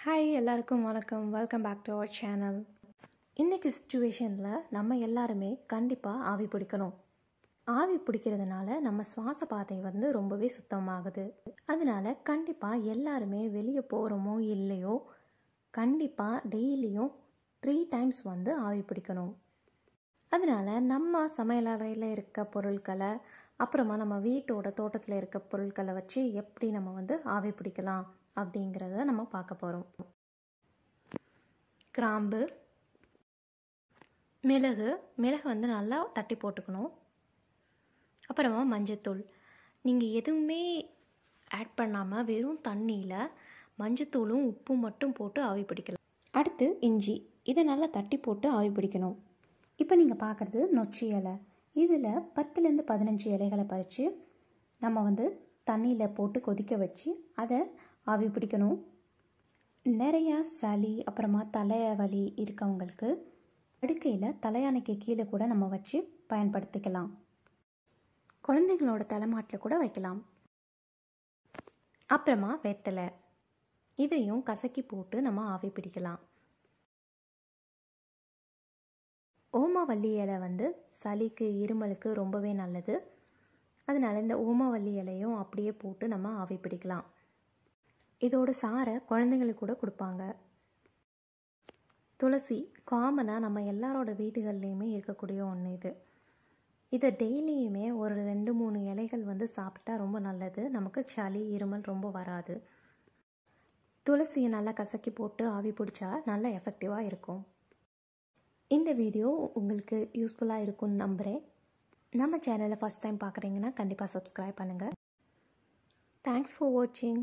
Hi எல்லாருக்கும் வணக்கம். Welcome back to our channel. இன்றைக்கி சிச்சுவேஷனில் நம்ம எல்லாருமே கண்டிப்பாக ஆவி பிடிக்கணும். ஆவி பிடிக்கிறதுனால நம்ம சுவாச பாதை ரொம்பவே சுத்தமாகுது. அதனால கண்டிப்பாக எல்லாருமே வெளியே போகிறோமோ இல்லையோ கண்டிப்பாக டெய்லியும் 3 times ஆவி பிடிக்கணும். அதனால் நம்ம சமையலறையில் இருக்க பொருட்களை அப்புறமா நம்ம வீட்டோட தோட்டத்தில் இருக்க பொருட்களை வச்சு எப்படி நம்ம ஆவி பிடிக்கலாம் அப்படிங்கிறத நம்ம பார்க்க போகிறோம். கிராம்பு, மிளகு நல்லா தட்டி போட்டுக்கணும். அப்புறமா மஞ்சத்தூள். நீங்கள் எதுவுமே ஆட் பண்ணாமல் வெறும் தண்ணியில் மஞ்சத்தூளும் உப்பும் மட்டும் போட்டு ஆவி பிடிக்கலாம். அடுத்து இஞ்சி, இதை நல்லா தட்டி போட்டு ஆவி பிடிக்கணும். இப்போ நீங்கள் பார்க்குறது நொச்சி இலை. இதில் 10லேருந்து 15 இலைகளை பறித்து நம்ம தண்ணியில் போட்டு கொதிக்க வச்சு அதை ஆவி பிடிக்கணும். நிறையா சளி அப்புறமா தலைவலி இருக்கவங்களுக்கு படுக்கையில் தலையானைக்கு கீழே கூட நம்ம வச்சு பயன்படுத்திக்கலாம். குழந்தைங்களோட தலைமாட்டில் கூட வைக்கலாம். அப்புறமா வெத்தலை, இதையும் கசக்கி போட்டு நம்ம ஆவி பிடிக்கலாம். ஓமவல்லி இலை சளிக்கு இருமலுக்கு ரொம்பவே நல்லது. அதனால் இந்த ஓமவல்லி இலையும் அப்படியே போட்டு நம்ம ஆவி பிடிக்கலாம். இதோட சாரை குழந்தைங்களுக்கு கூட கொடுப்பாங்க. துளசி காமனாக நம்ம எல்லாரோட வீடுகள்லேயுமே இருக்கக்கூடிய ஒன்று. இதை டெய்லியுமே ஒரு 2-3 இலைகள் சாப்பிட்டா ரொம்ப நல்லது. நமக்கு சளி இருமல் ரொம்ப வராது. துளசியை நல்லா கசக்கி போட்டு ஆவி பிடிச்சா நல்லா எஃபெக்டிவாக இருக்கும். இந்த வீடியோ உங்களுக்கு யூஸ்ஃபுல்லாக இருக்கும்னு நம்புகிறேன். நம்ம சேனலை ஃபஸ்ட் டைம் பார்க்குறீங்கன்னா கண்டிப்பாக சப்ஸ்கிரைப் பண்ணுங்கள். தேங்க்ஸ் ஃபார் வாட்சிங்.